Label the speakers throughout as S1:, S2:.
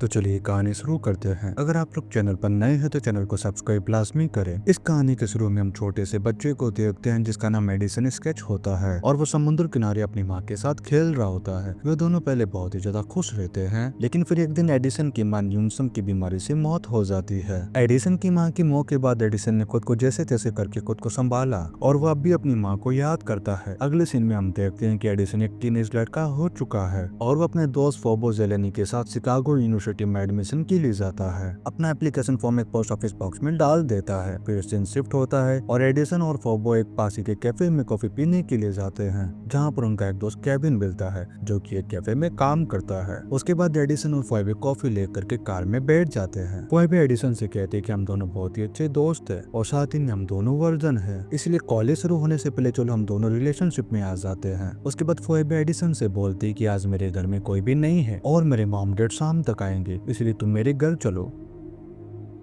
S1: तो चलिए कहानी शुरू करते हैं। अगर आप लोग चैनल पर नए हैं तो चैनल को सब्सक्राइब लाजमी करें। इस कहानी के शुरू में हम छोटे से बच्चे को देखते हैं जिसका नाम एडिसन स्केच होता है और वो समुद्र किनारे अपनी माँ के साथ खेल रहा होता है। वे दोनों पहले बहुत ही ज्यादा खुश रहते हैं, लेकिन फिर एक दिन एडिसन की माँ न्यूनसम की बीमारी से मौत हो जाती है। एडिसन की माँ की मौत के बाद एडिसन ने खुद को जैसे तैसे करके खुद को संभाला और वो अब भी अपनी माँ को याद करता है। अगले सीन में हम देखते हैं कि एडिसन एक टीनेज लड़का हो चुका है और वो अपने दोस्त फोबो जेलेनी के साथ शिकागो यूनिवर्सिटी में एडमिशन के लिए जाता है। अपना एप्लीकेशन फॉर्म एक पोस्ट ऑफिस बॉक्स में डाल देता है। फिर सीन शिफ्ट होता है और एडिसन और फोबो एक पास ही के कैफे में कॉफी पीने के लिए जाते हैं, जहाँ पर उनका एक दोस्त केविन मिलता है जो कि एक कैफे में काम करता है। उसके बाद एडिसन और फोबो कॉफी लेकर के कार में बैठ जाते हैं। फोबो एडिसन से कहते हैं कि हम दोनों बहुत ही अच्छे दोस्त हैं और साथ ही में हम दोनों वर्जन हैं, इसलिए कॉलेज शुरू होने से पहले चलो हम दोनों रिलेशनशिप में आ जाते हैं। उसके बाद फोबो एडिसन से बोलती है कि आज मेरे घर में कोई भी नहीं है और मेरे मॉम डैड शाम तक आएंगे, इसलिए तुम मेरे घर चलो।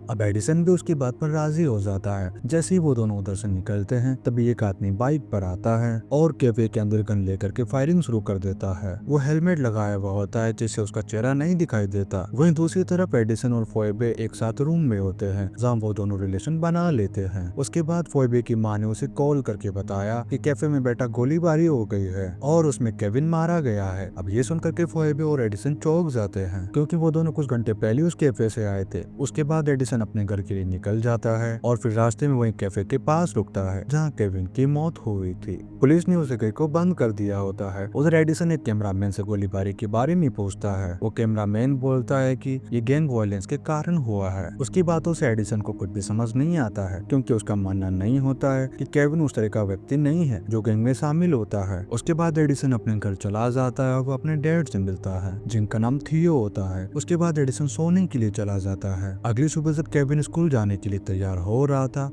S1: अब एडिसन भी उसकी बात पर राजी हो जाता है। जैसे ही वो दोनों उधर से निकलते हैं तभी एक आदमी बाइक पर आता है और कैफे के अंदर गन लेकर के फायरिंग शुरू कर देता है। वो हेलमेट लगाया हुआ होता है जिससे उसका चेहरा नहीं दिखाई देता। वहीं दूसरी तरफ एडिसन और फोबो एक साथ रूम में होते हैं जहाँ वो दोनों रिलेशन बना लेते हैं। उसके बाद फोबो की माँ ने उसे कॉल करके बताया कि कैफे में बेटा गोलीबारी हो गई है और उसमें केविन मारा गया है। अब ये सुनकर के फोबो और एडिसन चौंक जाते हैं क्योंकि वो दोनों कुछ घंटे पहले उस कैफे से आए थे। उसके बाद एडिसन अपने घर के लिए निकल जाता है और फिर रास्ते में वही कैफे के पास रुकता है जहाँ केविन की मौत हुई थी। पुलिस ने उस जगह को बंद कर दिया होता है। उधर एडिसन एक कैमरामैन से गोलीबारी के बारे में पूछता है। वो कैमरामैन बोलता है कि ये गैंग वायलेंस के कारण हुआ है। उसकी बातों से एडिसन को कुछ भी समझ नहीं आता है क्योंकि उसका मानना नहीं होता है कि केविन उस तरह का व्यक्ति नहीं है जो गैंग में शामिल होता है। उसके बाद एडिसन अपने घर चला जाता है और वो अपने डैड से मिलता है जिनका नाम थियो होता है। उसके बाद एडिसन सोने के लिए चला जाता है। अगली सुबह जब केविन स्कूल जाने के लिए तैयार हो रहा था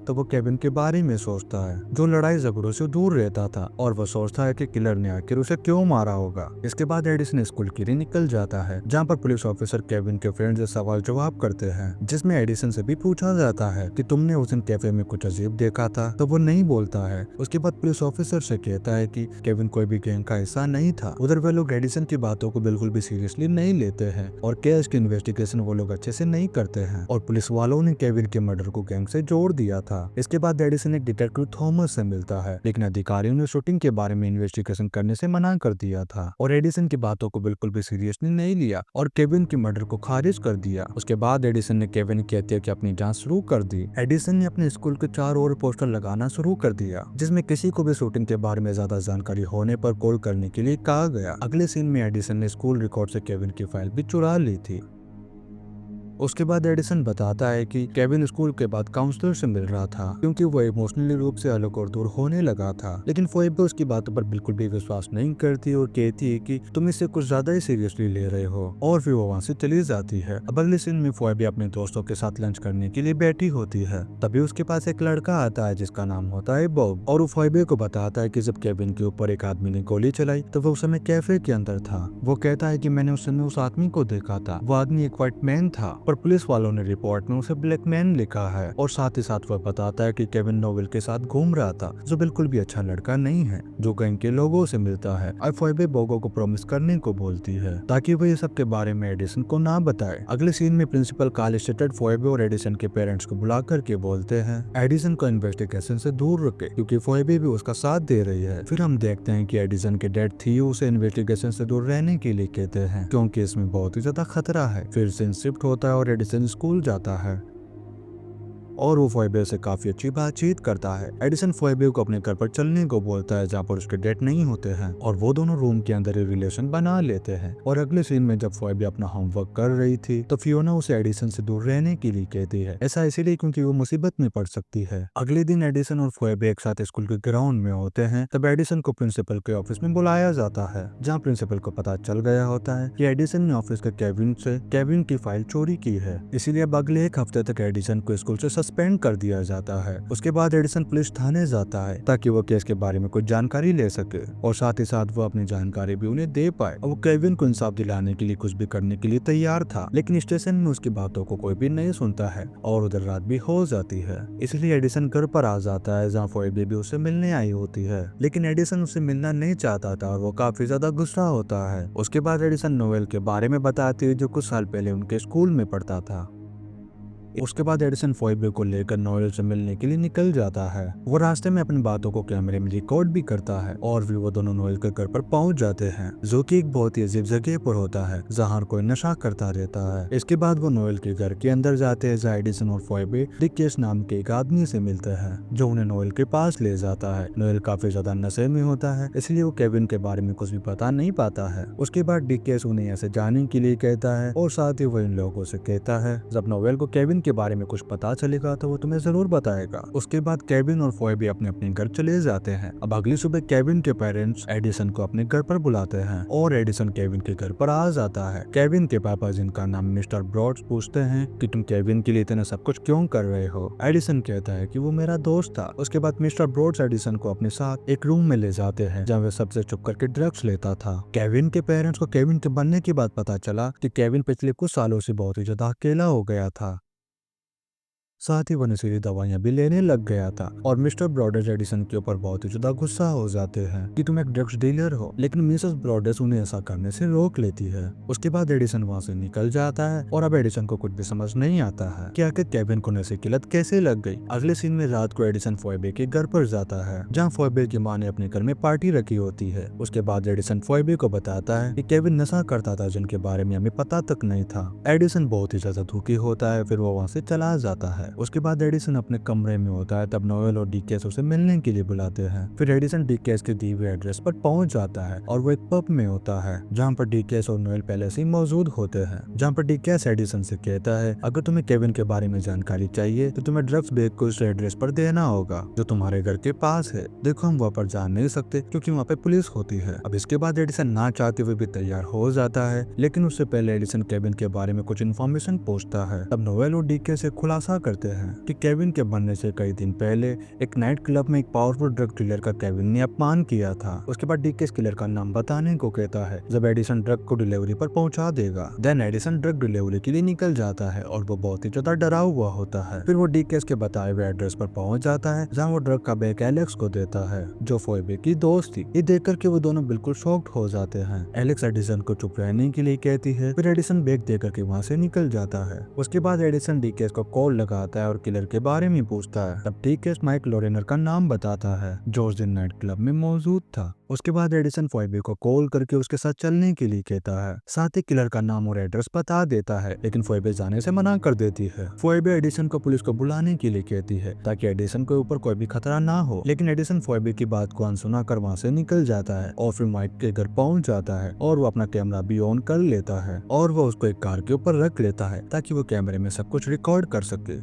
S1: तो वो केविन के बारे में सोचता है जो लड़ाई झगड़ों से दूर रहता था और वो सोचता है कि किलर ने आखिर उसे क्यों मारा होगा। इसके बाद एडिसन स्कूल के लिए निकल जाता है जहाँ पर पुलिस ऑफिसर केविन के फ्रेंड से सवाल जवाब करते हैं, जिसमें एडिसन से भी पूछा जाता है कि तुमने उस दिन कैफे में कुछ अजीब देखा था, तो वो नहीं बोलता है। उसके बाद पुलिस ऑफिसर से कहता है कि केविन कोई भी गैंग का हिस्सा नहीं था। उधर वे लोग एडिसन की बातों को बिल्कुल भी सीरियसली नहीं लेते हैं और केस की इन्वेस्टिगेशन वो लोग अच्छे से नहीं करते हैं और पुलिस वालों ने केविन के मर्डर को गैंग से जोड़ दिया था। इसके बाद एडिसन एक डिटेक्टिव थॉमस से मिलता है, लेकिन अधिकारियों ने शूटिंग के बारे में इन्वेस्टिगेशन करने से मना कर दिया था और एडिसन की बातों को बिल्कुल भी सीरियसली नहीं लिया और केविन के मर्डर को खारिज कर दिया। उसके बाद एडिसन ने केविन की हत्या की अपनी जांच शुरू कर दी। एडिसन ने अपने स्कूल के चारों ओर पोस्टर लगाना शुरू कर दिया जिसमें किसी को भी शूटिंग के बारे में ज्यादा जानकारी होने पर कॉल करने के लिए कहा गया। अगले सीन में एडिसन ने स्कूल रिकॉर्ड से केविन की फाइल भी चुरा ली थी। उसके बाद एडिसन बताता है कि केविन स्कूल के बाद काउंसलर से मिल रहा था क्योंकि वो इमोशनली रूप से अलग और दूर होने लगा था, लेकिन फोबो उसकी बातों पर बिल्कुल भी विश्वास नहीं करती और कहती है कि तुम इसे कुछ ज्यादा ही सीरियसली ले रहे हो और फिर वो वहाँ से चली जाती है। अब अगले सीन में फोबो अपने दोस्तों के साथ लंच करने के लिए बैठी होती है। तभी उसके पास एक लड़का आता है जिसका नाम होता है बॉब और वो फोबो को बताता है कि जब केविन के ऊपर एक आदमी ने गोली चलाई तो वो उस समय कैफे के अंदर था। वो कहता है कि मैंने उस समय उस आदमी को देखा था, वो आदमी एक व्हाइट मैन था, पर पुलिस वालों ने रिपोर्ट में उसे ब्लैक मैन लिखा है और साथ ही साथ वह बताता है कि केविन नोवेल के साथ घूम रहा था जो बिल्कुल भी अच्छा लड़का नहीं है जो गैंग के लोगों से मिलता है। और फोबो बोगो को प्रॉमिस करने को बोलती है ताकि वह ये सब के बारे में एडिसन को ना बताए। अगले सीन में प्रिंसिपल कॉलेज स्टेटेड फोबो और एडिसन के पेरेंट्स को बुला करके बोलते हैं एडिसन को इन्वेस्टिगेशन से दूर रखे क्योंकि फोबो भी उसका साथ दे रही है। फिर हम देखते हैं कि एडिसन के डैड थियो उसे इन्वेस्टिगेशन से दूर रहने के लिए कहते हैं क्योंकि इसमें बहुत ही ज्यादा खतरा है। फिर सीन शिफ्ट होता है और एडिसन स्कूल जाता है और वो फोबो से काफी अच्छी बातचीत करता है। एडिसन फोबो को अपने घर पर चलने को बोलता है जहाँ पर उसके डेट नहीं होते हैं और वो दोनों रूम के अंदर ही रिलेशन बना लेते हैं। और अगले सीन में जब फोबो अपना होमवर्क कर रही थी तो फियोना उसे एडिसन से दूर रहने के लिए कहती है, ऐसा इसीलिए क्योंकि वो मुसीबत में पड़ सकती है। अगले दिन एडिसन और फोबो एक साथ स्कूल के ग्राउंड में होते हैं। तब एडिसन को प्रिंसिपल के ऑफिस में बुलाया जाता है जहाँ प्रिंसिपल को पता चल गया होता है कि एडिसन ने ऑफिस के केविन से केविन की फाइल चोरी की है, इसीलिए अब अगले एक हफ्ते तक एडिसन को स्कूल से सस्पेंड कर दिया जाता है। उसके बाद एडिसन पुलिस थाने जाता है ताकि वो केस के बारे में कुछ जानकारी ले सके और साथ ही साथ वो अपनी जानकारी भी उन्हें दे पाए। और वो केविन को इंसाफ दिलाने के लिए कुछ भी करने के लिए तैयार था, लेकिन स्टेशन में उसकी बातों को कोई भी नहीं सुनता है और उधर रात भी हो जाती है। इसलिए एडिसन घर पर आ जाता है जहाँ फोइबे भी उससे मिलने आई होती है, लेकिन एडिसन उससे मिलना नहीं चाहता था और वो काफी ज्यादा गुस्सा होता है। उसके बाद एडिसन नोएल के बारे में बताती है जो कुछ साल पहले उनके स्कूल में पढ़ता था। उसके बाद एडिसन फोइबे को लेकर नोएल से मिलने के लिए निकल जाता है। वो रास्ते में अपनी बातों को कैमरे में रिकॉर्ड भी करता है और फिर वो दोनों नोएल के घर पर पहुंच जाते हैं, जो कि एक बहुत ही अजीब जगह पर होता है जहाँ कोई नशा करता रहता है। इसके बाद वो नोएल के घर के अंदर जाते हैं जहाँ एडिसन और फोइबे डिकेस नाम के एक आदमी से मिलते हैं जो उन्हें नोएल के पास ले जाता है। नोएल काफी ज्यादा नशे में होता है, इसलिए वो केविन के बारे में कुछ भी पता नहीं पाता है। उसके बाद डिकेस उन्हें ऐसे जाने के लिए कहता है और साथ ही वो इन लोगों से कहता है जब नोएल को केविन के बारे में कुछ पता चलेगा तो वो तुम्हें जरूर बताएगा। उसके बाद केविन और फोइबे अपने अपने घर चले जाते हैं। अब अगली सुबह केविन के पेरेंट्स एडिसन को अपने घर पर बुलाते हैं और एडिसन केविन के घर पर आ जाता है। केविन के पापा जिनका नाम मिस्टर ब्रॉड्स पूछते हैं कि तुम केविन के लिए इतना सब कुछ क्यों कर रहे हो। एडिसन कहता है कि वो मेरा दोस्त था। उसके बाद मिस्टर ब्रॉड्स एडिसन को अपने साथ एक रूम में ले जाते हैं जहाँ वे सबसे छुप करके ड्रग्स लेता था। केविन के पेरेंट्स को केविन के बनने की बात पता चला कि केविन पिछले कुछ सालों से बहुत ही ज्यादा अकेला हो गया था, साथ ही वो नशीली दवाइयां भी लेने लग गया था। और मिस्टर ब्रॉडर्स एडिसन के ऊपर बहुत ही ज्यादा गुस्सा हो जाते हैं कि तुम एक ड्रग्स डीलर हो, लेकिन मिसेस ब्रॉडर्स उन्हें ऐसा करने से रोक लेती है। उसके बाद एडिसन वहाँ से निकल जाता है और अब एडिसन को कुछ भी समझ नहीं आता है कि आखिर केविन को नशे की लत कैसे लग गई। अगले सीन में रात को एडिसन फोइबे के घर पर जाता है जहाँ फोइबे की माँ ने अपने घर में पार्टी रखी होती है। उसके बाद एडिसन फोइबे को बताता है कि केविन नशा करता था जिनके बारे में हमें पता तक नहीं था। एडिसन बहुत ही ज्यादा दुखी होता है, फिर वो वहाँ से चला जाता है। उसके बाद एडिसन अपने कमरे में होता है तब नोएल और डीकेस उसे मिलने के लिए बुलाते हैं। फिर एडिसन डीकेस के दिए हुए एड्रेस पर पहुंच जाता है और वो एक पब में होता है जहाँ पर डीकेस और नोएल पहले से ही मौजूद होते हैं। जहाँ पर डीकेस एडिसन से कहता है अगर तुम्हें केविन के बारे में जानकारी चाहिए तो तुम्हें ड्रग्स बैग को उस एड्रेस पर देना होगा जो तुम्हारे घर के पास है। देखो हम वहाँ पर जा नहीं सकते क्योंकि वहाँ पे पुलिस होती है। अब इसके बाद एडिसन ना चाहते हुए भी तैयार हो जाता है, लेकिन उससे पहले एडिसन केविन के बारे में कुछ इन्फॉर्मेशन पूछता है। तब नोएल और डीकेस से खुलासा करते हैं कि केविन के बनने से कई दिन पहले एक नाइट क्लब में एक पावरफुल ड्रग डीलर का केविन ने अपमान किया था। उसके बाद डीकेस किलर का नाम बताने को कहता है जब एडिसन ड्रग को डिलीवरी पर पहुंचा देगा। देन एडिसन ड्रग डिलीवरी के लिए निकल जाता है और वो बहुत ही ज्यादा डरा हुआ होता है। फिर वो डीकेस के बताए हुए एड्रेस पर पहुंच जाता है जहाँ वो ड्रग का बैग एलेक्स को देता है जो फोइबे की दोस्त थी। ये देख करके वो दोनों बिल्कुल शॉक्ड हो जाते हैं। एलेक्स एडिसन को चुप रहने के लिए कहती है, फिर एडिसन बैग दे करके वहाँ से निकल जाता है। उसके बाद एडिसन डीकेस को कॉल लगाता है और किलर के बारे में पूछता है। तब डीकेस माइक लोरेनर का नाम बताता है जो उस दिन नाइट क्लब में मौजूद था। उसके बाद एडिसन फोइबे को कॉल करके उसके साथ चलने के लिए कहता है, साथ ही किलर का नाम और एड्रेस बता देता है, लेकिन फोइबे जाने से मना कर देती है। फोइबे एडिसन को पुलिस को बुलाने के लिए कहती है ताकि एडिसन के ऊपर कोई भी खतरा ना हो, लेकिन एडिसन फोइबे की बात को अनसुना कर वहाँ से निकल जाता है और फिर माइक के घर पहुंच जाता है और वो अपना कैमरा भी ऑन कर लेता है और वो उसको एक कार के ऊपर रख लेता है ताकि वो कैमरे में सब कुछ रिकॉर्ड कर सके।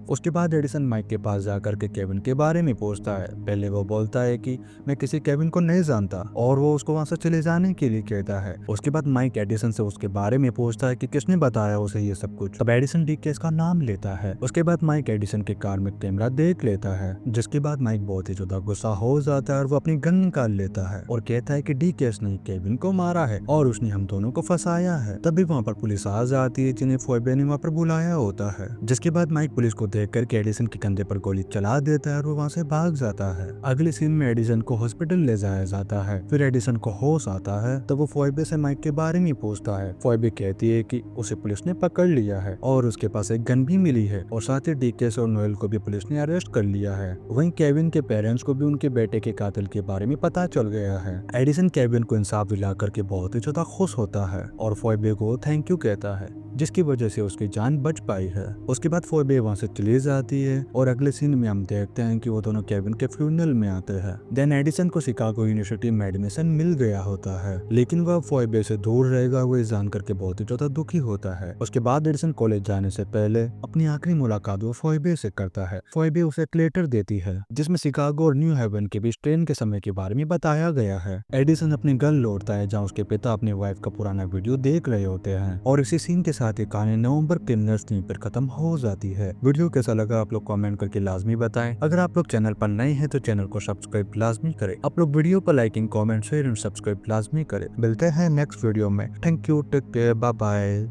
S1: उसके बाद एडिसन माइक के पास जाकर के केविन के बारे में पूछता है। पहले वो बोलता है कि मैं किसी केविन को नहीं जानता और वो उसको वहां से चले जाने के लिए कहता है। उसके बाद माइक एडिसन से उसके बारे में पूछता है कि किसने बताया उसे ये सब कुछ। तब एडिसन डीकेस का नाम लेता है। उसके बाद माइक एडिसन के कार में कैमरा देख लेता है, जिसके बाद माइक बहुत ही ज्यादा गुस्सा हो जाता है और वो अपनी गन निकाल लेता है और कहता है कि डीकेस ने केविन को मारा है और उसने हम दोनों को फंसाया है। तभी वहाँ पर पुलिस आ जाती है जिन्हें फोइबे ने वहाँ पर बुलाया होता है। जिसके बाद माइक पुलिस को देख करके एडिसन के कंधे पर गोली चला देता है और वो वहाँ से भाग जाता है। अगले सीन में एडिसन को हॉस्पिटल ले जाया जाता है। फिर एडिसन को होश आता है तब वो फोइबे से माइक के बारे में पूछता है। फोइबे कहती है कि उसे पुलिस ने पकड़ लिया है और उसके पास एक गन भी मिली है और साथ ही डीकेस और नोएल को भी पुलिस ने अरेस्ट कर लिया है। वहीं केविन के पेरेंट्स को भी उनके बेटे के कातिल के बारे में पता चल गया है। एडिसन केविन को इंसाफ दिला करके बहुत ही ज्यादा खुश होता है और फोइबे को थैंक यू कहता है जिसकी वजह से उसकी जान बच पाई है। उसके बाद फोइबे वहाँ से चली जाती है और अगले सीन में हम देखते हैं कि वो दोनों केविन के फ्यूनरल में आते हैं। देन एडिसन को शिकागो यूनिवर्सिटी में एडमिशन मिल गया होता है, लेकिन वह फोइबे से दूर रहेगा वो जान करके बहुत ही ज्यादा दुखी होता है। उसके बाद एडिसन कॉलेज जाने से पहले अपनी आखिरी मुलाकात वो फोइबे से करता है। फोइबे उसे एक लेटर देती है जिसमें शिकागो और न्यू हेवन के बीच ट्रेन के समय के बारे में बताया गया है। एडिसन अपने घर लौटता है जहाँ उसके पिता अपनी वाइफ का पुराना वीडियो देख रहे होते हैं और इसी सीन के साथ ही कहानी नवंबर के नर्सरी पर खत्म हो जाती है। वीडियो कैसा लगा आप लोग कमेंट करके लाजमी बताएं। अगर आप लोग चैनल पर नए हैं तो चैनल को सब्सक्राइब लाजमी करें। आप लोग वीडियो पर liking, comment, share and subscribe लाजमी करें। मिलते हैं नेक्स्ट वीडियो में। Thank you, take care, bye bye.